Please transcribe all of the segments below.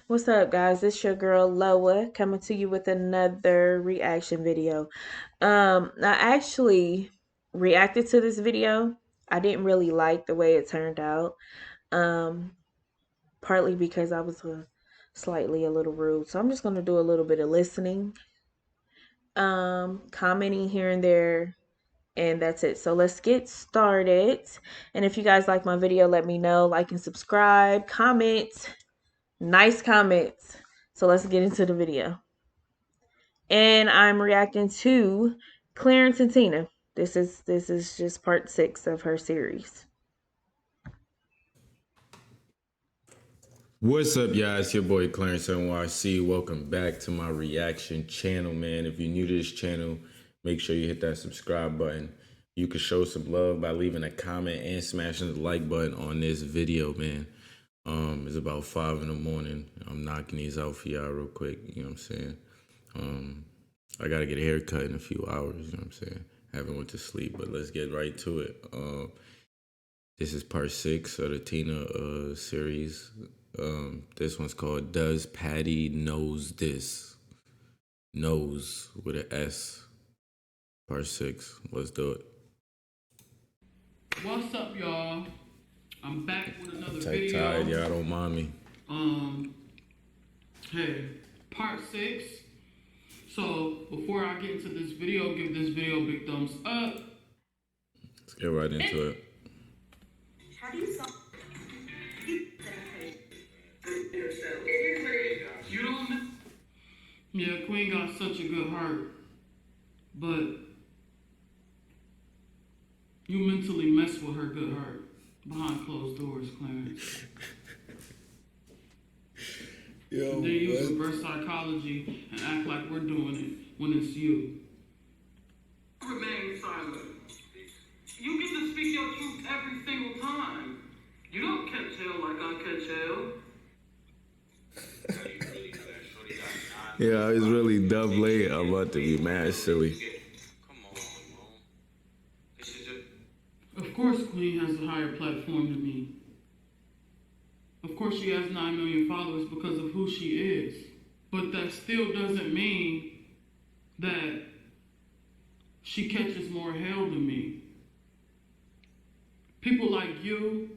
What's up, guys? It's your girl Loa coming to you with another reaction video. I actually reacted to this video. I didn't really like the way it turned out. Um, Partly because I was slightly a little rude. So I'm just gonna do a little bit of listening, commenting here and there, and that's it. So let's get started. And if you guys like my video, let me know. Like and subscribe, comment, nice comments. So let's get into the video. And I'm reacting to Clarence and Tina. This is just part 6 of her series. What's up, y'all? It's your boy Clarence NYC. Welcome back to my reaction channel, man. If you're new to this channel, make sure you hit that subscribe button. You can show some love by leaving a comment and smashing the like button on this video, man. It's about 5 in the morning. I'm knocking these out for y'all real quick. You know what I'm saying? I gotta get a haircut in a few hours. You know what I'm saying? Haven't went to sleep, but let's get right to it. This is part 6 of the Tina series. This one's called Does Patty Knows This? Knows with an S. Part 6. Let's do it. What's up, y'all? I'm back with another Tight video. tide, y'all don't mind me. Hey, part 6. So before I get into this video, give this video a big thumbs up. Let's get right into it. How do you solve? You don't know? Yeah, Queen got such a good heart, but you mentally mess with her good heart behind closed doors, Clarence. Yo, Then use reverse psychology and act like we're doing it when it's you. Remain silent. You get to speak your truth every single time. You don't catch hell like I catch hell. Yeah, it's really dumb late. I'm about to be mad silly. Of course Queen has a higher platform than me. Of course she has 9 million followers because of who she is. But that still doesn't mean that she catches more hell than me. People like you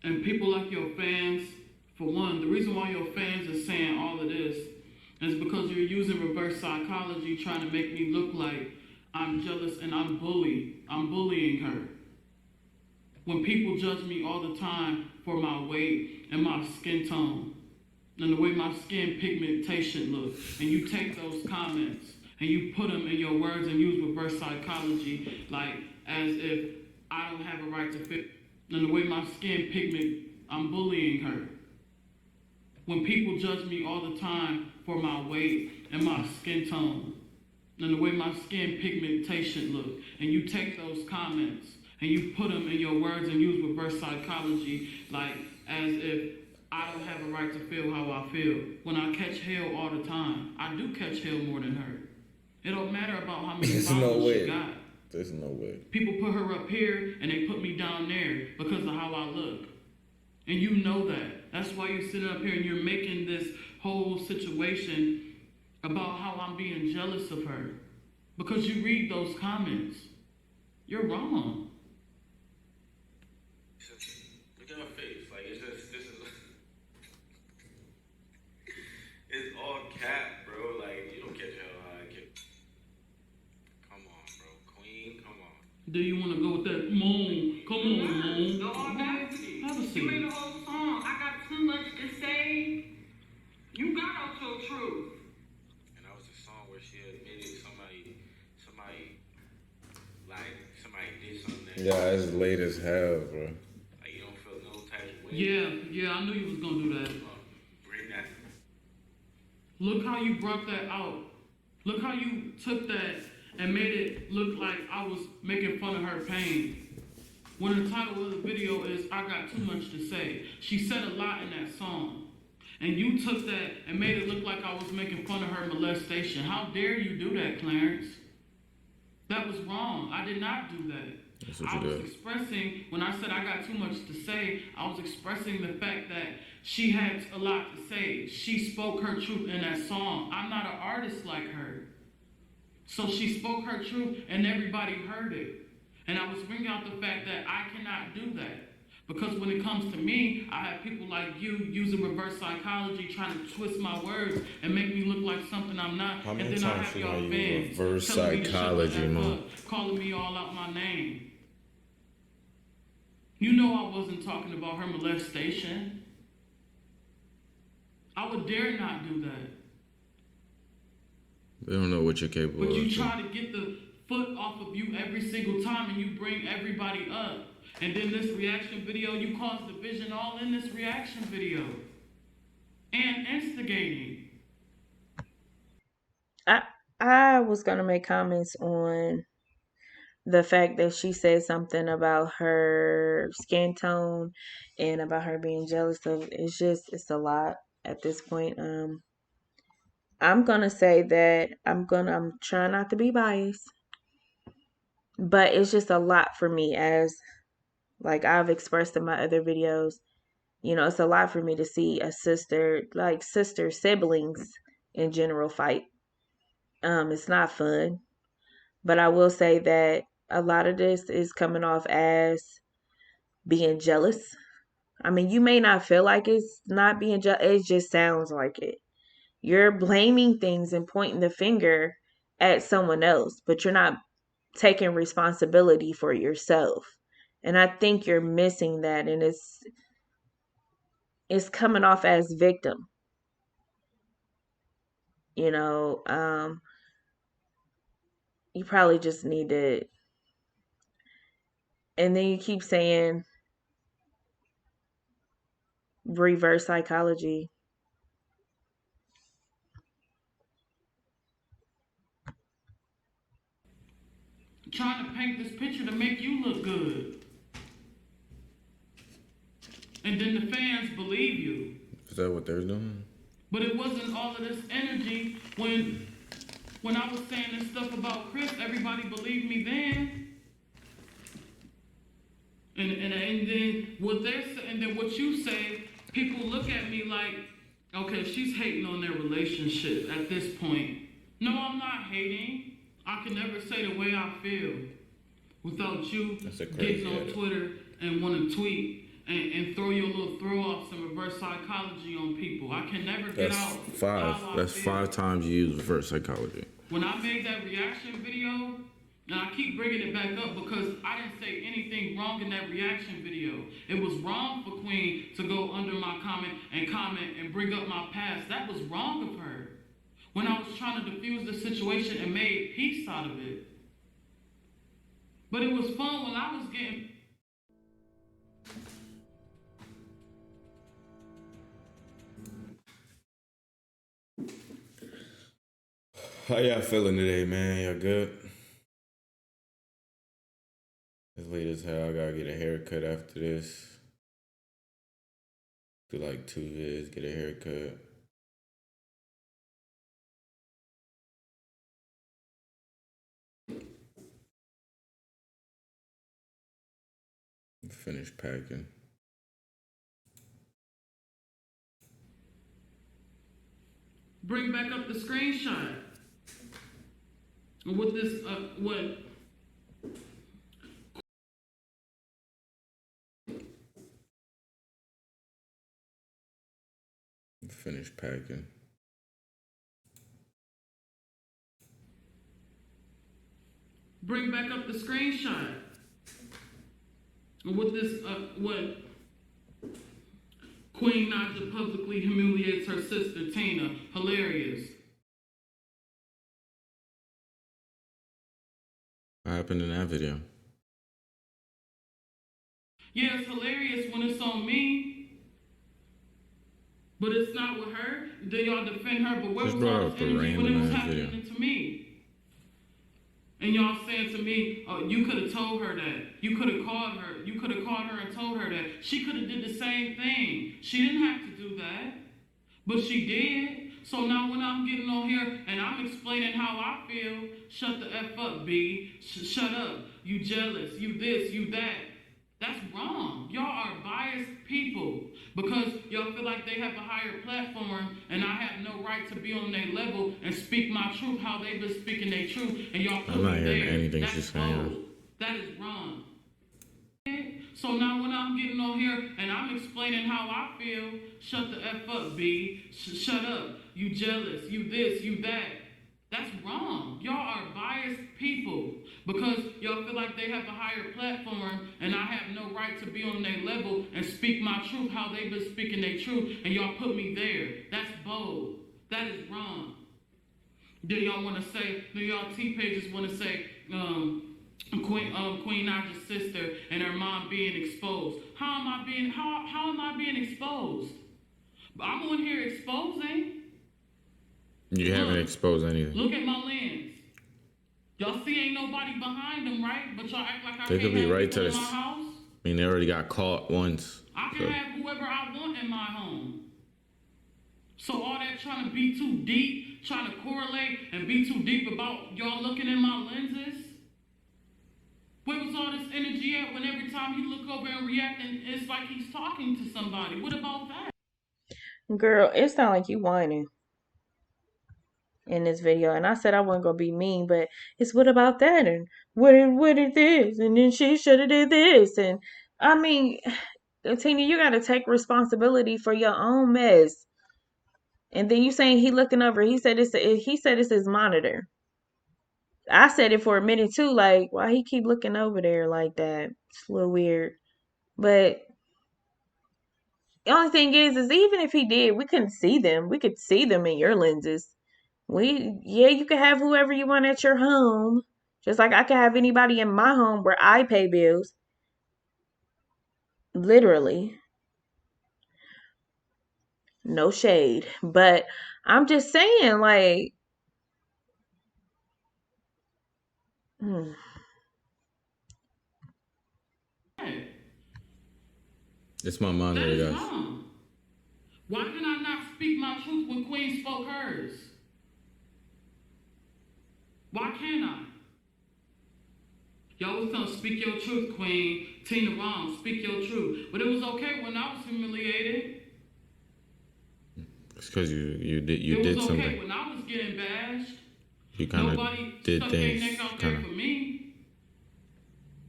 and people like your fans, for one, the reason why your fans are saying all of this is because you're using reverse psychology trying to make me look like I'm jealous and I'm bullying her. When people judge me all the time for my weight and my skin tone and the way my skin pigmentation looks, and you take those comments and you put them in your words and use reverse psychology like as if I don't have a right to fit, and the way my skin pigment, I'm bullying her. When people judge me all the time for my weight and my skin tone and the way my skin pigmentation look, and you take those comments and you put them in your words and use reverse psychology like as if I don't have a right to feel how I feel. When I catch hell all the time, I do catch hell more than her. It don't matter about how many followers she got. There's no way. People put her up here and they put me down there because of how I look. And you know that. That's why you're sitting up here and you're making this whole situation about how I'm being jealous of her. Because you read those comments. You're wrong. Look at her face. Like, it's just, this is, it's all cap, bro. Like, you don't catch hell how I get. Come on, bro. Queen, come on. Do you want to go with that? Moan. Come on, Moan. No audacity. Have a You seat. made a whole song. I got too much to say. You got out your truth. And that was a song where she admitted somebody did something that, Yeah, it's late as hell, bro. like, you don't feel no type of way. Yeah, I knew you was going to do that. Bring that. Look how you brought that out. Look how you took that and made it look like I was making fun of her pain. When the title of the video is, I Got Too Much to Say. She said a lot in that song. And you took that and made it look like I was making fun of her molestation. How dare you do that, Clarence? That was wrong. I did not do that. That's what I you was did. expressing, when I said I got too much to say, I was expressing the fact that she had a lot to say. She spoke her truth in that song. I'm not an artist like her. So she spoke her truth and everybody heard it. And I was bringing out the fact that I cannot do that. Because when it comes to me, I have people like you using reverse psychology, trying to twist my words and make me look like something I'm not. How And many then I times have should y'all I use fans reverse telling me to shut the psychology, F man? up, calling me all out my name. You know I wasn't talking about her molestation. I would dare not do that. They don't know what you're capable But of. you try to get the foot off of you every single time and you bring everybody up. And then this reaction video, you cause division all in this reaction video. And instigating. I was gonna make comments on the fact that she said something about her skin tone and about her being jealous of it's a lot at this point. I'm gonna say that I'm trying not to be biased, but it's just a lot for me as like I've expressed in my other videos. You know, it's a lot for me to see a sister siblings in general fight. It's not fun. But I will say that a lot of this is coming off as being jealous. I mean, you may not feel like it's not being jealous, it just sounds like it. You're blaming things and pointing the finger at someone else, but you're not taking responsibility for yourself. And I think you're missing that, and it's coming off as victim. You know, you probably just need to, and then you keep saying reverse psychology. Trying to paint this picture to make you look good. And then the fans believe you. Is that what they're doing? But it wasn't all of this energy when I was saying this stuff about Chris, everybody believed me then. And then what you say, people look at me like, okay, she's hating on their relationship at this point. No, I'm not hating. I can never say the way I feel without you getting on Twitter and want to tweet and throw your little throw off some reverse psychology on people. I can never get out. That's five times you use reverse psychology. When I made that reaction video, and I keep bringing it back up because I didn't say anything wrong in that reaction video. It was wrong for Queen to go under my comment and bring up my past. That was wrong of her. When I was trying to diffuse the situation and made peace out of it. But it was fun when I was getting... How y'all feeling today, man? Y'all good? It's late as hell. I gotta get a haircut after this. Do like 2 vids, get a haircut. Finish packing. Bring back up the screenshot. With this, what? Finish packing. Bring back up the screenshot. With this, what? Queen Naja publicly humiliates her sister Tina. Hilarious. What happened in that video? Yeah, it's hilarious when it's on me. But it's not with her. Then y'all defend her. But where was all this energy when it was happening to me? And y'all saying to me, oh, you could have told her that. You could have called her. You could have called her and told her that. She could have did the same thing. She didn't have to do that. But she did. So now when I'm getting on here and I'm explaining how I feel, shut the F up, B. Shut up. You jealous. You this, you that. That's wrong. Y'all are biased people because y'all feel like they have a higher platform and I have no right to be on their level and speak my truth how they've been speaking their truth and y'all I'm put not me hearing there. anything That's she's saying. bold. That is wrong. So now when I'm getting on here and I'm explaining how I feel, shut the F up, B. Shut up. You jealous. You this, you that. That's wrong. Y'all are biased people because y'all feel like they have a higher platform and I have no right to be on their level and speak my truth how they've been speaking their truth and y'all put me there. That's bold. That is wrong. Do y'all want to say, do y'all T pages want to say, Queen Naja's sister and her mom being exposed? How am I being exposed? I'm on here exposing. You haven't Look, exposed anything. look at my lens. Y'all see ain't nobody behind them, right? But y'all act like I They could can't be have right people to in my this. house. I mean, they already got caught once. I can So. have whoever I want in my home. So all that trying to be too deep, trying to correlate and be too deep about y'all looking in my lenses. Where was all this energy at when every time he look over and react and it's like he's talking to somebody? What about that? Girl, it sound like you whining in this video. And I said I wasn't gonna be mean, but it's what about that? And what is this? And then she should have did this. And I mean, Tina, you gotta take responsibility for your own mess. And then you saying he looking over, he said it's his monitor. I said it for a minute too, like, why he keep looking over there like that? It's a little weird. But the only thing is even if he did, we couldn't see them. We could see them in your lenses. Yeah, you can have whoever you want at your home. Just like I can have anybody in my home where I pay bills. Literally. No shade. But I'm just saying, like, hmm. It's my That monitor, is guys. wrong. Why can I not speak my truth when Queen spoke hers? Why can't I? Y'all was telling speak your truth, Queen. Tina wrong, speak your truth. But it was okay when I was humiliated. It's because you did It was okay something. when I was getting bashed. You kind of Nobody did stuck their things. neck out there for me.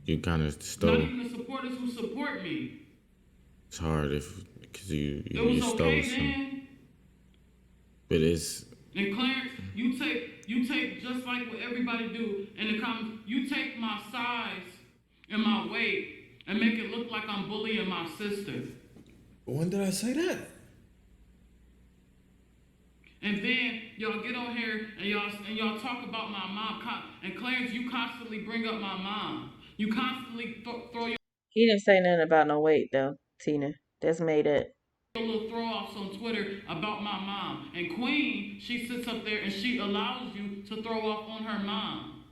You kind of Not stole. even the supporters who support me. It's hard because It was stole okay some. then. But it's. And Clarence, you take just like what everybody do in the comments. You take my size and my weight and make it look like I'm bullying my sister. When did I say that? And then y'all get on here and y'all talk about my mom. And Clarence, you constantly bring up my mom. You constantly throw your He didn't say nothing about no weight though, Tina. That's made up. little throw offs on Twitter about my mom. And Queen, she sits up there and she allows you to throw off on her mom.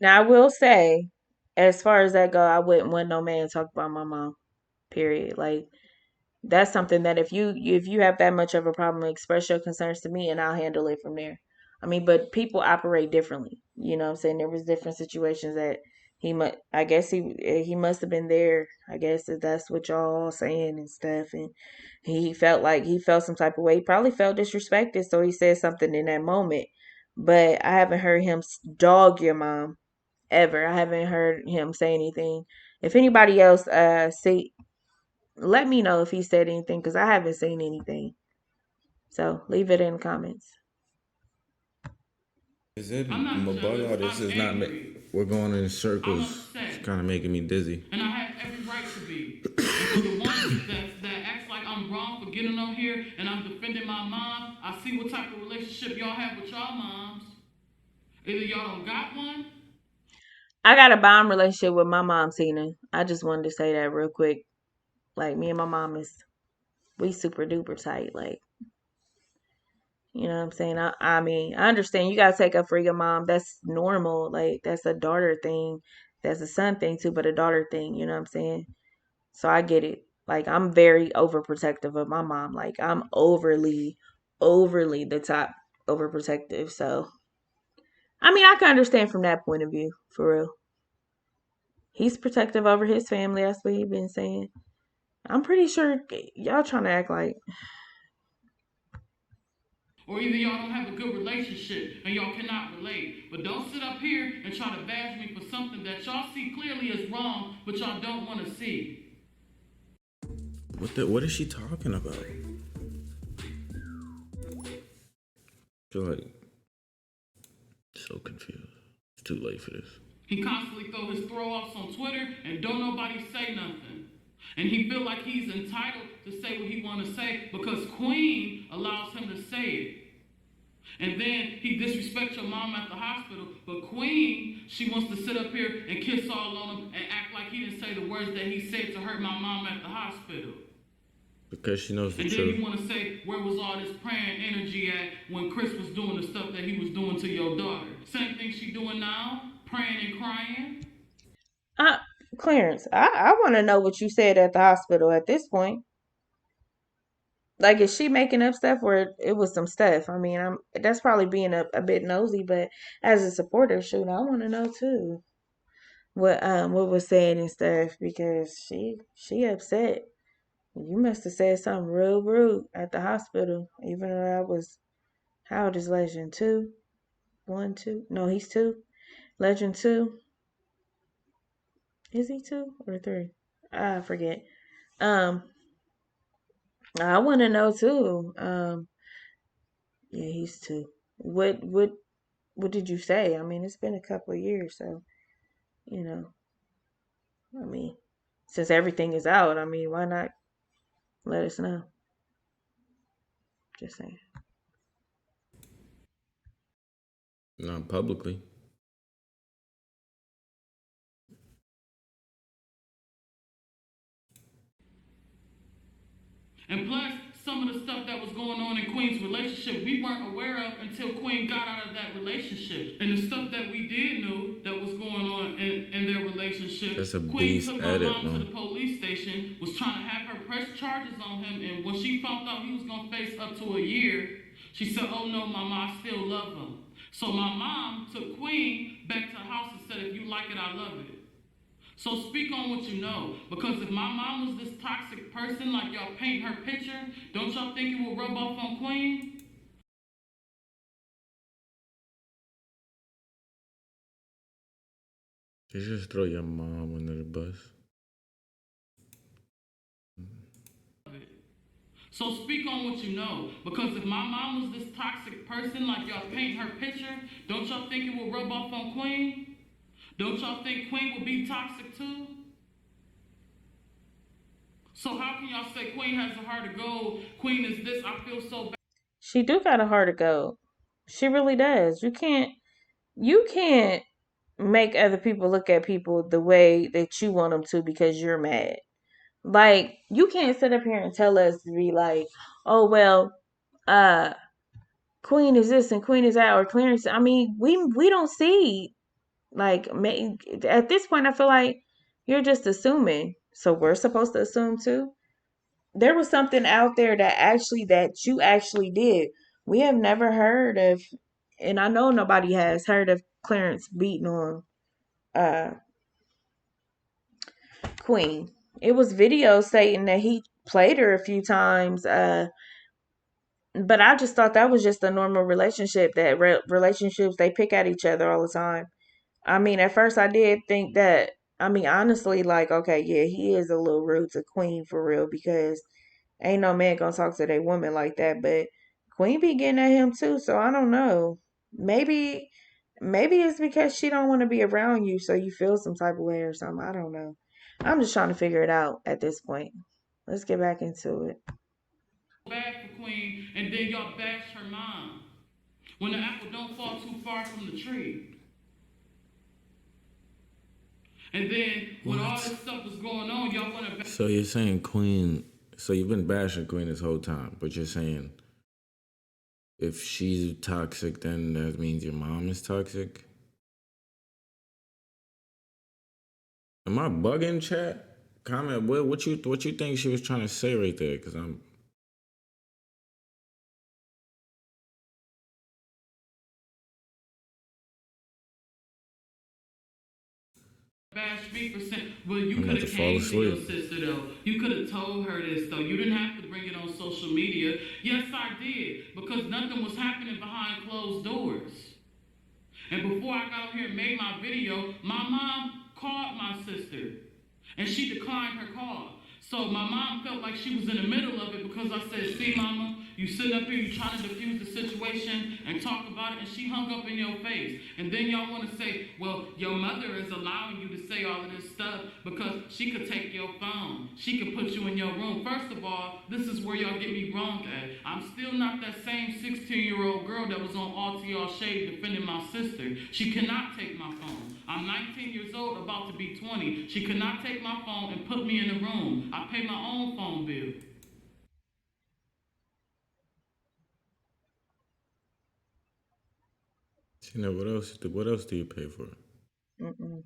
Now I will say, as far as that go, I wouldn't want no man to talk about my mom. Period. Like that's something that if you have that much of a problem, express your concerns to me and I'll handle it from there. I mean, but people operate differently. You know what I'm saying? There was different situations that I guess he must have been there. I guess if that's what y'all all saying and stuff, and he felt some type of way. He probably felt disrespected, so he said something in that moment. But I haven't heard him dog your mom ever. I haven't heard him say anything. If anybody else see, let me know if he said anything because I haven't seen anything. So leave it in the comments. Is it I'm not jealous. Mabugga? This I'm is not. angry. We're going in I'm circles. It's upset. kind of making me dizzy. And I have every right to be. And for the ones that acts like I'm wrong for getting on here and I'm defending my mom, I see what type of relationship y'all have with y'all moms. Either y'all don't got one. I got a bomb relationship with my mom, Tina. I just wanted to say that real quick. Like me and my mom we super duper tight. Like, you know what I'm saying? I mean, I understand you gotta take up for your mom. That's normal. Like that's a daughter thing. That's a son thing too, but a daughter thing, you know what I'm saying? So I get it. Like I'm very overprotective of my mom. Like I'm overly the top overprotective. So I mean I can understand from that point of view, for real. He's protective over his family. That's what he's been saying. I'm pretty sure y'all trying to act like. Or either y'all don't have a good relationship and y'all cannot relate. But don't sit up here and try to bash me for something that y'all see clearly is wrong, but y'all don't want to see. What is she talking about? I feel like so confused. It's too late for this. He constantly throw his throw-offs on Twitter and don't nobody say nothing. And he feel like he's entitled to say what he want to say because Queen allows him to say it. And then he disrespects your mom at the hospital, but Queen, she wants to sit up here and kiss all on him and act like he didn't say the words that he said to hurt my mom at the hospital. Because she knows the And then truth. you want to say, where was all this praying energy at when Chris was doing the stuff that he was doing to your daughter? Same thing she doing now, praying and crying. Uh, Clarence, I want to know what you said at the hospital at this point. Like, is she making up stuff or it was some stuff? I mean, that's probably being a bit nosy, but as a supporter, shoot, I want to know too what was said and stuff because she upset. You must have said something real rude at the hospital, even though I was, how old is Legend? 2? 1, 2? No, he's 2. Legend 2. Is he 2 or 3? I forget. Um, I want to know too. Yeah, he's 2. What did you say? I mean, it's been a couple of years, so you know. I mean, since everything is out, I mean, why not let us know? Just saying. Not publicly. And plus, some of the stuff that was going on in Queen's relationship, we weren't aware of until Queen got out of that relationship. And the stuff that we did know that was going on in their relationship, That's a Queen beast took my edit, mom to man. the police station, was trying to have her press charges on him, and when she found out he was going to face up to a year, she said, oh no, mama, I still love him. So my mom took Queen back to the house and said, if you like it, I love it. So speak on what you know. Because if my mom was this toxic person, like y'all paint her picture, don't y'all think it will rub off on Queen? You just throw your mom under the bus. So speak on what you know. Because if my mom was this toxic person, like y'all paint her picture, don't y'all think it will rub off on Queen? Don't y'all think Queen will be toxic too? So how can y'all say Queen has a heart of gold? Queen is this, I feel so bad. She do got a heart of gold. She really does. You can't make other people look at people the way that you want them to because you're mad. Like, you can't sit up here and tell us to be like, oh well, uh, Queen is this and Queen is that, or Clarence. I mean, we don't see like at this point. I feel like you're just assuming. So we're supposed to assume too. There was something out there that you actually did. We have never heard of, and I know nobody has heard of Clarence beating on uh Queen. It was videos saying that he played her a few times. But I just thought that was just a normal relationship. That relationships they pick at each other all the time. I mean, at first I did think that. I mean, honestly, like, okay, yeah, he is a little rude to Queen for real because ain't no man gonna talk to their woman like that. But Queen be getting at him too, so I don't know. Maybe, maybe it's because she don't want to be around you, so you feel some type of way or something. I don't know. I'm just trying to figure it out at this point. Let's get back into it. Bad for Queen, and then y'all bash her mom. When the apple don't fall too far from the tree. And then when all this stuff was going on, y'all want to. So you're saying Queen? So you've been bashing Queen this whole time, but you're saying if she's toxic, then that means your mom is toxic. Am I bugging, chat? Comment what you think she was trying to say right there? Because I'm. bash me for saying, well, you I'm could about to have fall came to your asleep. sister though. You could have told her this though. You didn't have to bring it on social media. Yes, I did, because nothing was happening behind closed doors. And before I got up here and made my video, my mom called my sister and she declined her call. So my mom felt like she was in the middle of it because I said, see, mama, you sitting up here, you trying to diffuse the situation and talk about it, and she hung up in your face. And then y'all want to say, well, your mother is allowing you to say all of this stuff because she could take your phone. She could put you in your room. First of all, this is where y'all get me wrong at. I'm still not that same 16-year-old girl that was on RTL Shade defending my sister. She cannot take my phone. I'm 19 years old, about to be 20. She could not take my phone and put me in the room. I pay my own phone bill. You know what else? What else do you pay for? Mm-mm.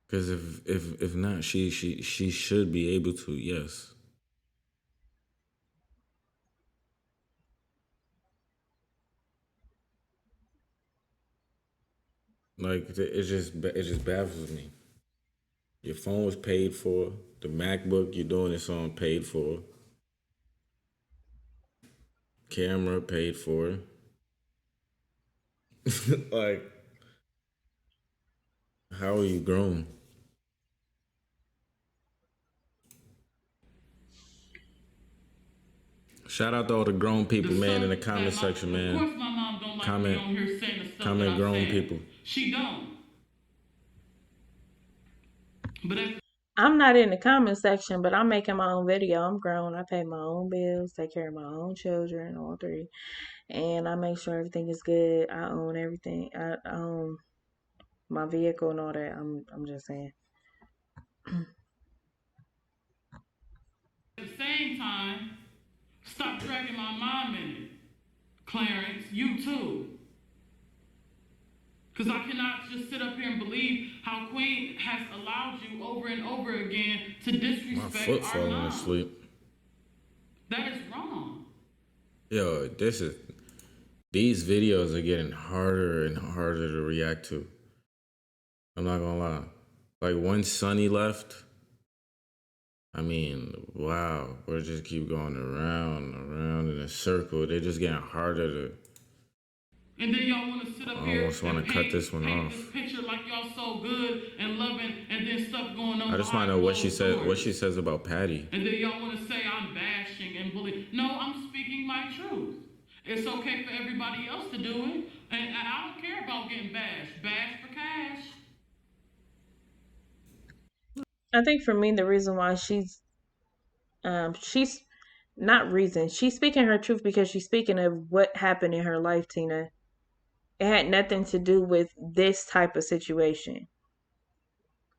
Because if not, she should be able to. Yes. Like it just baffles me. Your phone was paid for. The MacBook you're doing this on paid for. Camera paid for. Like, how are you grown? Shout out to all the grown The people, man, in the stuff comment that section, of man. course my mom don't like me Comment, on here saying the stuff that comment, I grown said. people. She don't. But at I'm not in the comment section, but I'm making my own video. I'm grown. I pay my own bills, take care of my own children, all three, and I make sure everything is good. I own everything. I own my vehicle and all that. I'm just saying. the same time, stop dragging my mom in it. Clarence, you too. Because I cannot just sit up here and believe how Queen has allowed you over and over again to My disrespect foot our falling mom. asleep. That is wrong. Yo, these videos are getting harder and harder to react to. I'm not gonna lie. Like once Sunny left, I mean, wow, we just keep going around, around in a circle. They're just getting harder to. And then y'all want to sit up I here almost want and to cut this one paint off. this picture like y'all so good and loving, and then stuff going on I just want behind to know what she closed said. What doors. she says about Patty. And then y'all want to say I'm bashing and bullying. No, I'm speaking my truth. It's okay for everybody else to do it, and I don't care about getting bashed. Bash for cash. I think for me, the reason why she's not reason. She's speaking her truth because she's speaking of what happened in her life, Tina. It had nothing to do with this type of situation.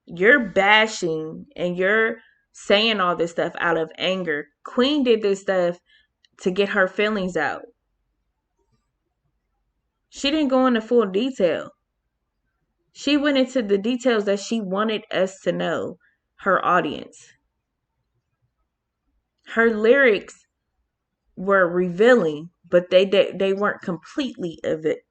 You're bashing and you're saying all this stuff out of anger. Queen did this stuff to get her feelings out. She didn't go into full detail. She went into the details that she wanted us to know, her audience. Her lyrics were revealing, but they weren't completely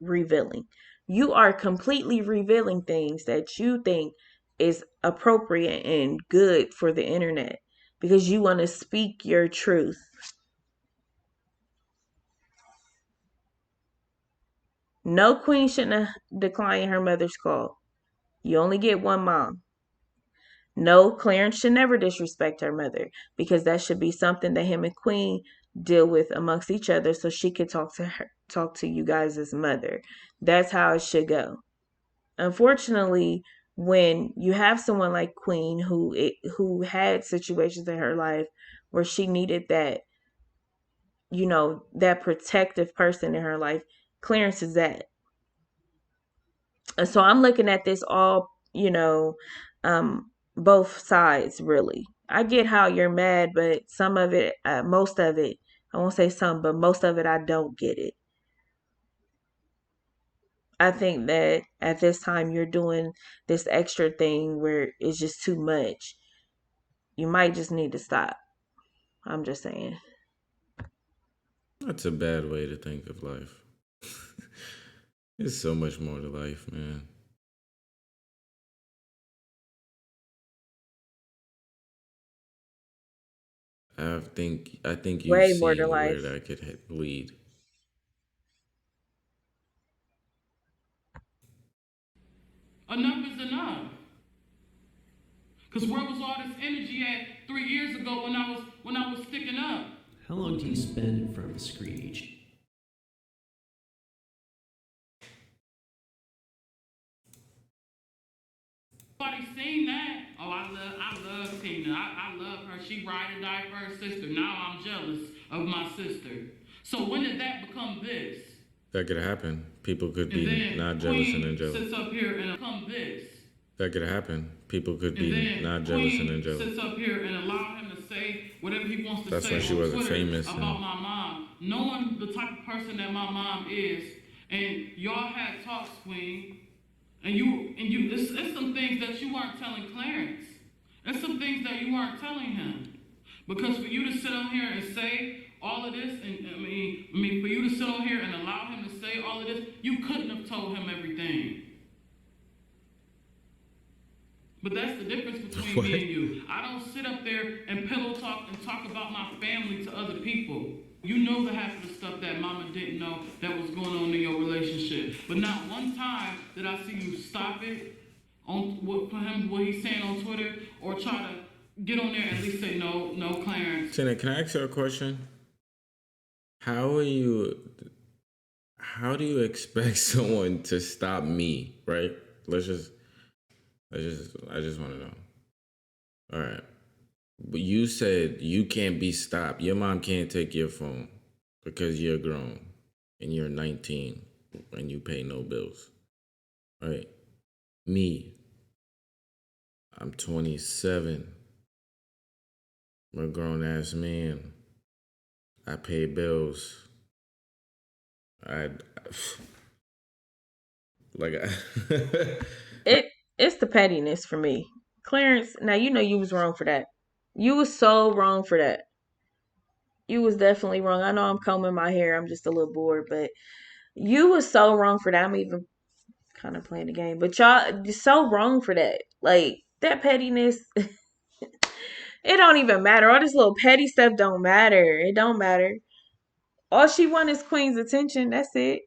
revealing. You are completely revealing things that you think is appropriate and good for the internet because you want to speak your truth. No, queen shouldn't have declined her mother's call. You only get one mom. No, Clarence should never disrespect her mother because that should be something that him and Queen deal with amongst each other so she can talk to you guys as mother. That's how it should go. Unfortunately, when you have someone like Queen who had situations in her life where she needed that, that protective person in her life, Clarence is that. And so I'm looking at this all, both sides really. I get how you're mad, but some of it, most of it, I won't say some, but most of it, I don't get it. I think that at this time you're doing this extra thing where it's just too much. You might just need to stop. I'm just saying. That's a bad way to think of life. There's so much more to life, man. I think you've Way more to seen where life. that could lead. Enough is enough. Because where was all this energy at 3 years ago when I was sticking up? How long do you spend in front of a screen each? Nobody seen that. Oh, I love Tina. I love her. She ride or die for her sister. Now I'm jealous of my sister. So when did that become this? That could happen. People could And be then not jealous and then Queen jealous. sits up here and become this. That could happen. People could And be then not jealous and then Queen jealous. sits up here and allow him to say whatever he wants to That's say when she on wasn't Twitter famous. about my mom, knowing the type of person that my mom is. And y'all had talks, Queen, and it's some things that you weren't telling Clarence. It's some things that you weren't telling him. Because for you to sit on here and say all of this, and for you to sit on here and allow him to say all of this, you couldn't have told him everything. But that's the difference between What? me and you. I don't sit up there and pillow talk and talk about my family to other people. You know the half of the stuff that mama didn't know that was going on in your relationship. But not one time did I see you stop it on what he's saying on Twitter, or try to get on there and at least say no, Clarence. Tina, can I ask you a question? How are you? How do you expect someone to stop me? Right? I just want to know. All right. But you said you can't be stopped. Your mom can't take your phone because you're grown and you're 19 and you pay no bills. Right? Me, I'm 27. I'm a grown ass man. I pay bills. I like It it's the pettiness for me. Clarence, now you know you was wrong for that. You was so wrong for that. You was definitely wrong. I know I'm combing my hair. I'm just a little bored, but you was so wrong for that. I'm even kind of playing the game, but y'all so wrong for that. Like that pettiness, it don't even matter. All this little petty stuff don't matter. It don't matter. All she wants is Queen's attention. That's it.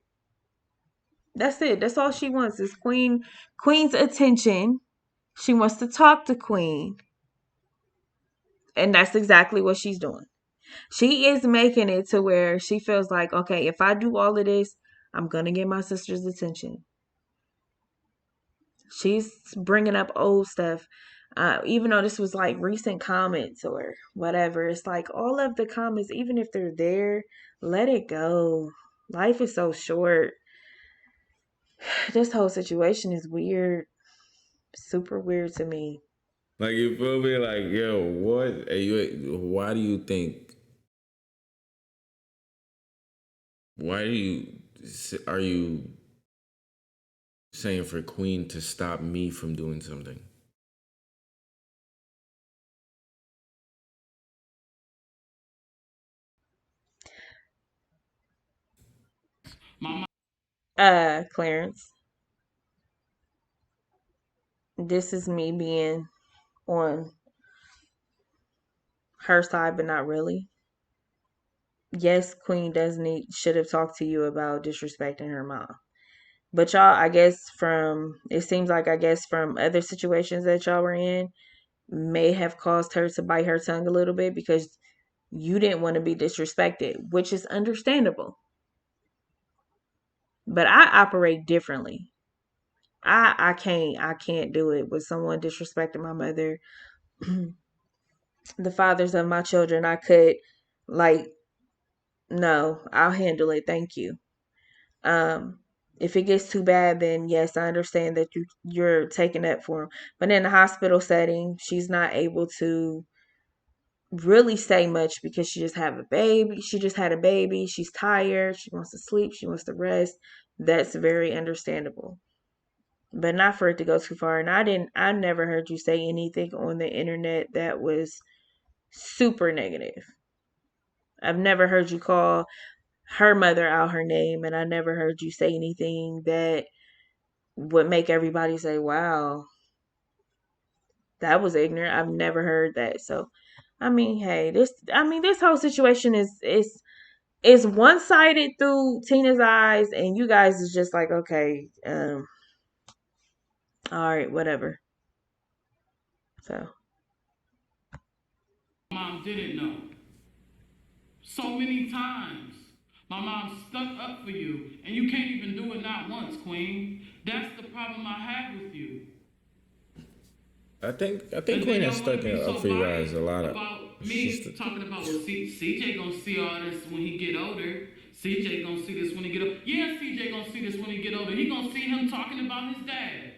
That's it. That's all she wants is Queen's attention. She wants to talk to Queen. And that's exactly what she's doing. She is making it to where she feels like, okay, if I do all of this, I'm going to get my sister's attention. She's bringing up old stuff. Even though this was like recent comments or whatever, it's like all of the comments, even if they're there, let it go. Life is so short. This whole situation is weird, super weird to me. like you feel me? Like yo, what? Why do you think? Why do you? Are you saying for Queen to stop me from doing something? My Clarence, this is me being on her side, but not really. Yes, Queen does need should have talked to you about disrespecting her mom. But y'all, I guess from it seems like I guess from other situations that y'all were in may have caused her to bite her tongue a little bit because you didn't want to be disrespected, which is understandable. But I operate differently. I can't do it with someone disrespecting my mother, the fathers of my children. I could like no, I'll handle it. Thank you. Um, if it gets too bad, then yes, I understand that you're taking that for him. But in the hospital setting, she's not able to really say much because she just have a baby. She just had a baby. She's tired. She wants to sleep. She wants to rest. That's very understandable. But not for it to go too far. And I never heard you say anything on the internet that was super negative. I've never heard you call her mother out her name, and I never heard you say anything that would make everybody say, "Wow, that was ignorant." I've never heard that. So, I mean, hey, this whole situation is one sided through Tina's eyes, and you guys is just like, okay, all right, whatever. So, Mom didn't know. So many times. My mom stuck up for you, and you can't even do it not once, Queen. That's the problem I have with you. I think And then Queen has y'all want stuck to be up so for you guys biased a lot of. about She's me talking about, well, CJ gonna see all this when he get older. CJ gonna see this when he get older. Yeah, CJ gonna see this when he get older. He gonna see him talking about his dad.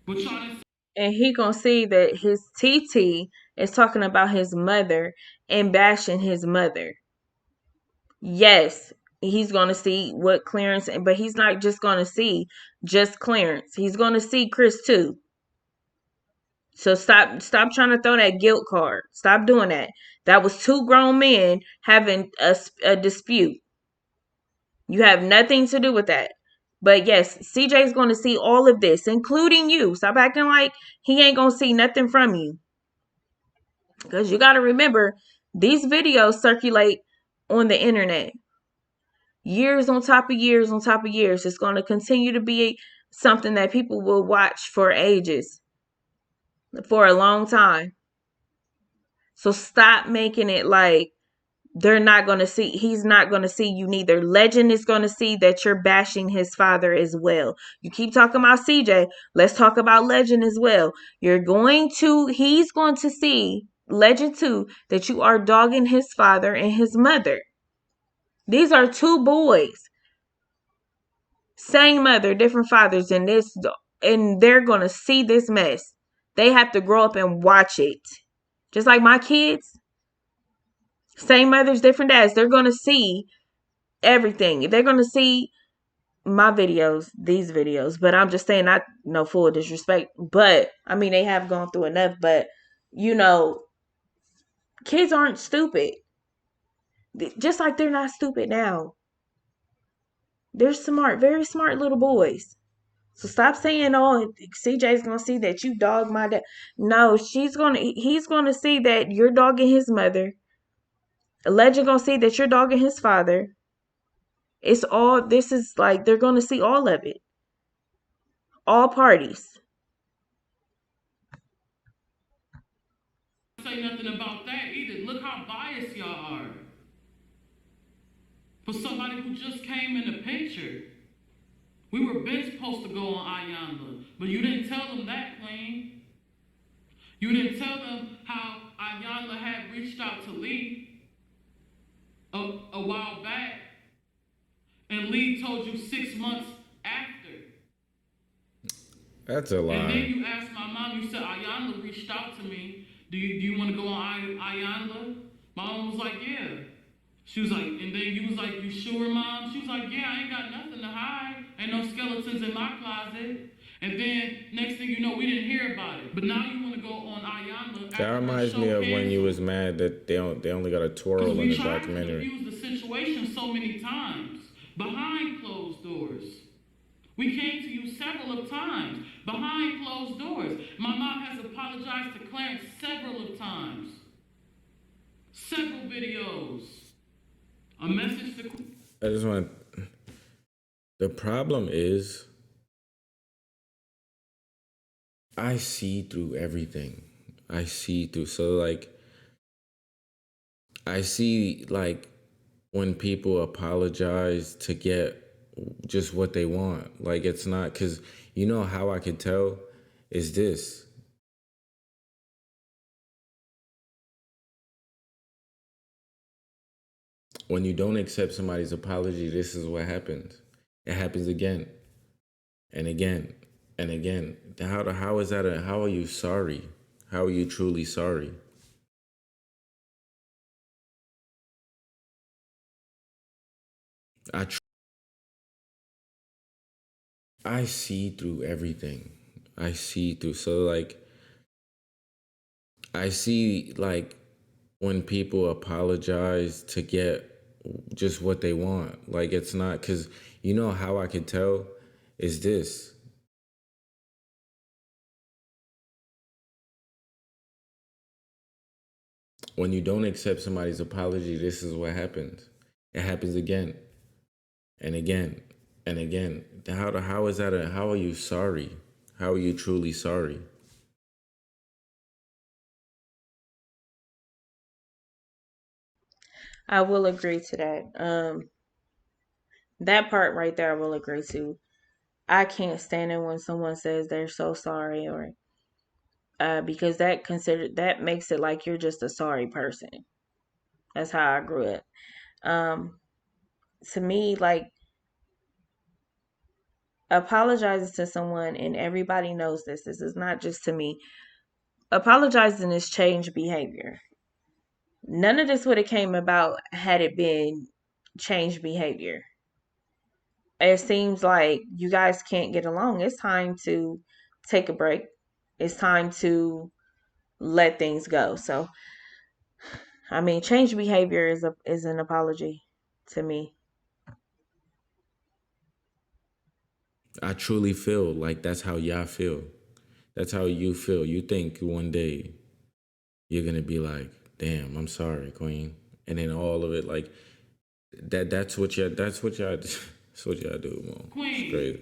But y'all didn't. and he gonna see that his TT is talking about his mother and bashing his mother. Yes, he's gonna see what Clarence, but he's not just gonna see just Clarence. He's gonna see Chris too. So stop trying to throw that guilt card. Stop doing that. That was two grown men having a dispute. You have nothing to do with that. But yes, CJ's going to see all of this, including you. Stop acting like he ain't going to see nothing from you. Because you got to remember, these videos circulate on the internet. Years on top of years on top of years. It's going to continue to be something that people will watch for ages, for a long time. So stop making it like they're not going to see, he's not going to see you neither. Legend is going to see that you're bashing his father as well. You keep talking about CJ, let's talk about Legend as well. He's going to see, Legend too, that you are dogging his father and his mother. These are two boys, same mother, different fathers, and they're going to see this mess. They have to grow up and watch it. Just like my kids, same mothers, different dads. They're going to see everything. They're going to see my videos, these videos, but I'm just saying, not no full disrespect, but I mean, they have gone through enough, but you know, kids aren't stupid. Just like they're not stupid now. They're smart, very smart little boys. So stop saying, "Oh, CJ's gonna see that you dog my dad." No, he's gonna see that you're dogging his mother. Legend gonna see that you're dogging his father. This is like, they're gonna see all of it. All parties. Say nothing about that either. Look how biased y'all are. For somebody who just came in the picture. We were been supposed to go on Ayanda, but you didn't tell them that, Queen. You didn't tell them how Ayanda had reached out to Lee a while back, and Lee told you 6 months after. That's a And then lie. you asked my mom, you said, Ayanda reached out to me. Do you want to go on Ayanda? My mom was like, yeah. She was like, and then you was like, you sure, Mom? She was like, yeah, I ain't got nothing to hide. Ain't no skeletons in my closet. And then next thing you know, we didn't hear about it. But now you want to go on Ayanda That after her reminds me show of when you canceled. was mad that they only got a Because twirl in we the tried to documentary. diffuse the situation so many times behind closed doors. We came to you several of times behind closed doors. My mom has apologized to Clarence several of times. Several videos. A message to. I just want. The problem is, I see through everything. I see through. So like, I see like when people apologize to get just what they want. Like it's not because you know how I could tell is this. When you don't accept somebody's apology, this is what happens. It happens again and again and again. How is that how are you sorry? How are you truly sorry? I tr- I see through everything. I see through. So like I see like when people apologize to get just what they want. Like it's not because you know how I could tell is this. When you don't accept somebody's apology, this is what happens. It happens again and again and again. How is that how are you sorry? How are you truly sorry? I will agree to that. That part right there, I will agree to. I can't stand it when someone says they're so sorry, or because that makes it like you're just a sorry person. That's how I grew up. Um, to me, like apologizing to someone, and everybody knows this. This is not just to me. Apologizing is change behavior. None of this would have came about had it been change behavior. It seems like you guys can't get along. It's time to take a break. It's time to let things go. So, I mean, change behavior is an apology to me. I truly feel like that's how y'all feel. That's how you feel. You think one day you're gonna be like, damn, I'm sorry, Queen. And then all of it like that's what y'all do, man. It's Queen, crazy.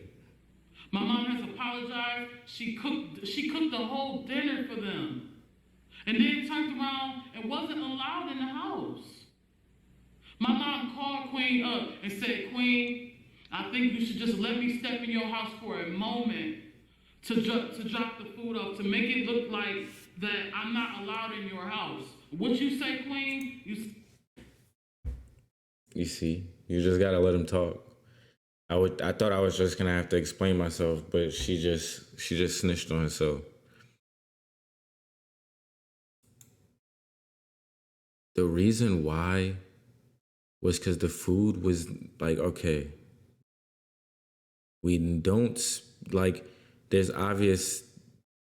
my mom has apologized. She cooked the whole dinner for them, and then turned around and wasn't allowed in the house. My mom called Queen up and said, Queen, I think you should just let me step in your house for a moment to drop the food off, to make it look like that I'm not allowed in your house. What you say, Queen? You see? You just gotta let him talk. I thought I was just gonna have to explain myself, but she just snitched on herself. The reason why was because the food was like, okay, we don't like there's obvious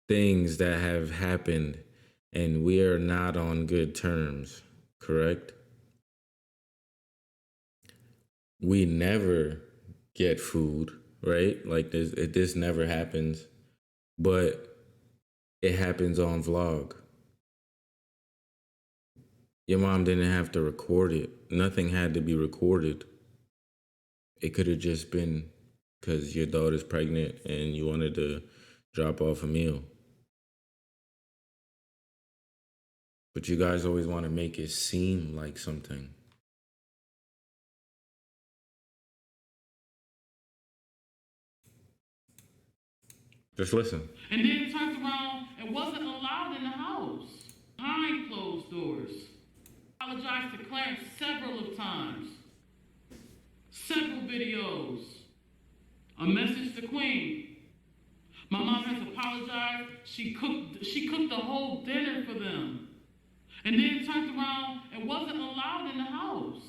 things that have happened and we are not on good terms, correct? We never get food, right? Like this never happens, but it happens on vlog. Your mom didn't have to record it. Nothing had to be recorded. It could have just been because your daughter's pregnant and you wanted to drop off a meal. But you guys always want to make it seem like something. Just listen. And then turned around and wasn't allowed in the house behind closed doors. Apologized to Clarence several of times, several videos, a message to Queen. My mom has apologized. She cooked the whole dinner for them, and then turned around and wasn't allowed in the house.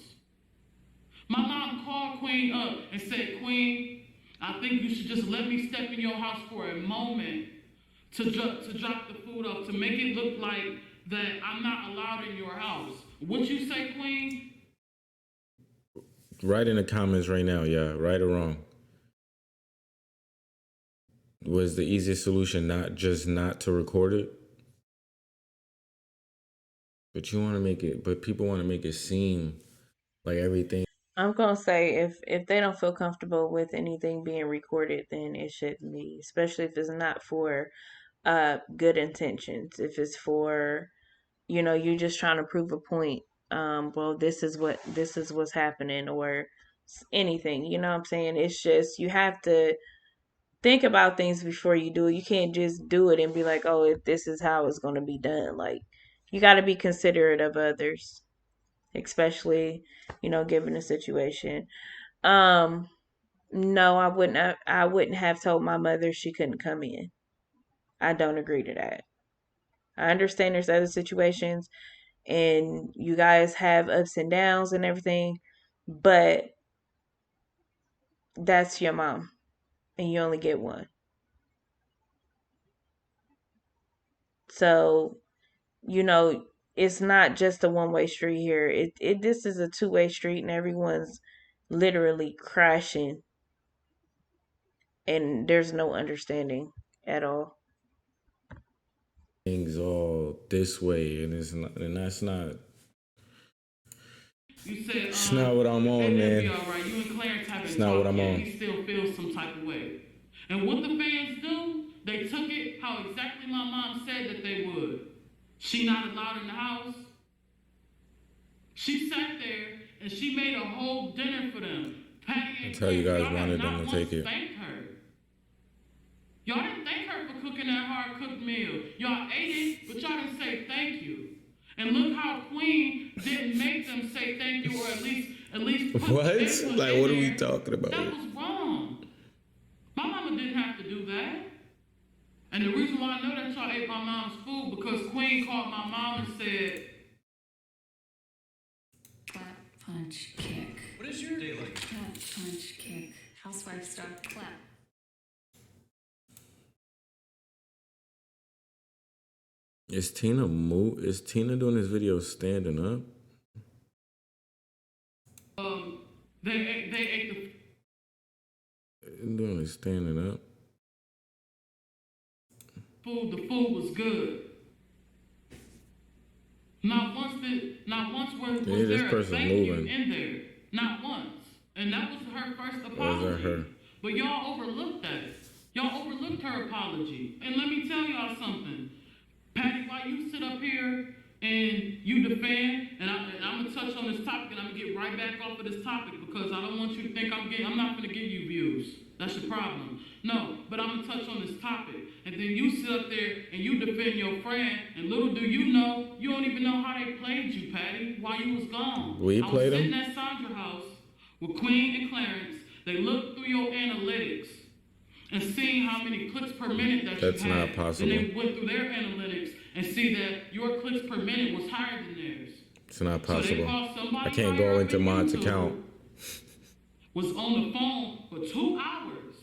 My mom called Queen up and said, Queen, I think you should just let me step in your house for a moment to drop the food off, to make it look like that I'm not allowed in your house. What you say, Queen? Write in the comments right now, yeah, right or wrong. Was the easiest solution not to record it? But you want to make it, but people want to make it seem like everything. I'm gonna say if they don't feel comfortable with anything being recorded, then it shouldn't be, especially if it's not for good intentions. If it's for, you just trying to prove a point. Well, this is what's happening, or anything. You know what I'm saying? It's just you have to think about things before you do it. You can't just do it and be like, oh, this is how it's gonna be done. Like you got to be considerate of others, especially given the situation. Um, no, I wouldn't have told my mother she couldn't come in. I don't agree to that. I understand there's other situations and you guys have ups and downs and everything, but that's your mom and you only get one. So, you know, it's not just a one-way street here. This is a two-way street, and everyone's literally crashing, and there's no understanding at all. Things all this way, and it's not, and that's not. You said, It's not what I'm on, it'll man. be all right. You and Clarence haven't It's not what talked I'm yet. on. He still feels some type of way. And what the fans do, they took it how exactly my mom said that they would. She not allowed in the house. She sat there and she made a whole dinner for them. Patty and That's how you Clarence, guys y'all wanted have them not to take once it. thanked her. Y'all didn't thank her for cooking that hard cooked meal. Y'all ate it, but y'all didn't say thank you. And look how Queen didn't make them say thank you, or at least put What? input Like, in what are we there. talking about? That was wrong. My mama didn't have to do that. And the reason why I know that y'all ate my mom's food, because Queen called my mom and said, Clap, punch, kick. What is your day like? Clap, punch, kick. Housewife stuff, clap. Is Tina doing this video standing up? they ate Doing it standing up. the food was good. Not once was this there a person's thank moving. you in there. Not once. And that was her first apology. Was that her? But y'all overlooked that. Y'all overlooked her apology. And let me tell y'all something. Patty, while you sit up here and you defend, and I'm gonna touch on this topic, and I'm gonna get right back off of this topic because I don't want you to think I'm not gonna give you views. That's your problem. No, but I'm gonna touch on this topic. And then you sit up there and you defend your friend, and little do you know, you don't even know how they played you, Patty, while you was gone. We played I was them? sitting at Sandra's house with Queen and Clarence. They looked through your analytics and seeing how many clicks per minute That's you had. not possible. Then they went through their analytics and see that your clicks per minute was higher than theirs. It's not So they possible. called somebody I can't higher go up into than Mod's you two, account. was on the phone for 2 hours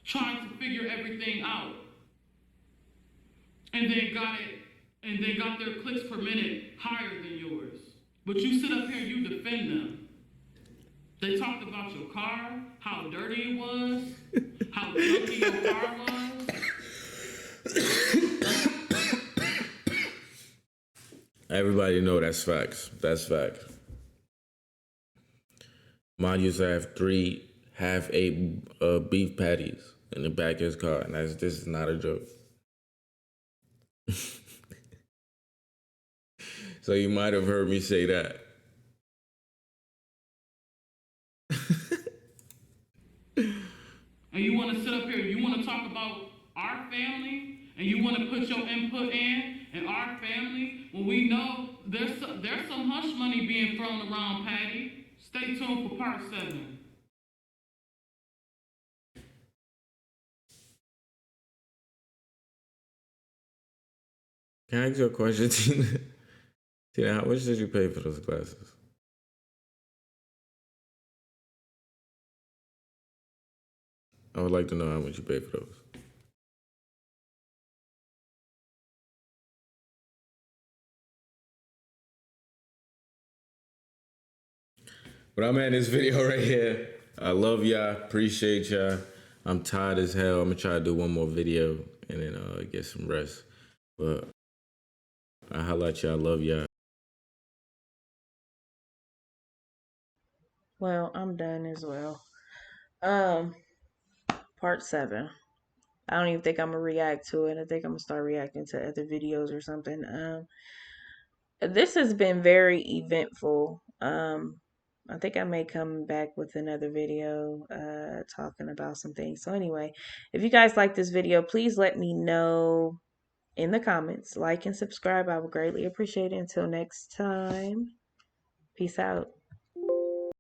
trying to figure everything out. And then got their clicks per minute higher than yours. But you sit up here and you defend them. They talked about your car, how dirty it was, how junky your car was. Everybody know that's facts. That's facts. Mod used to have 3 half-ate beef patties in the back of his car, and this is not a joke. So you might have heard me say that. And you want to sit up here, you want to talk about our family, and you want to put your input in our family, when we know there's some hush money being thrown around, Patty. Stay tuned for part 7. Can I ask you a question, Tina? Tina, how much did you pay for those glasses? I would like to know how much you paid for those. But I'm at this video right here. I love y'all. Appreciate y'all. I'm tired as hell. I'm gonna try to do one more video and then get some rest. But I holla at y'all. Love y'all. Well, I'm done as well. Part 7. I don't even think I'm gonna react to it. I think I'm gonna start reacting to other videos or something. This has been very eventful. I think I may come back with another video talking about some things. So anyway, if you guys like this video, please let me know in the comments. Like and subscribe. I would greatly appreciate it. Until next time, peace out.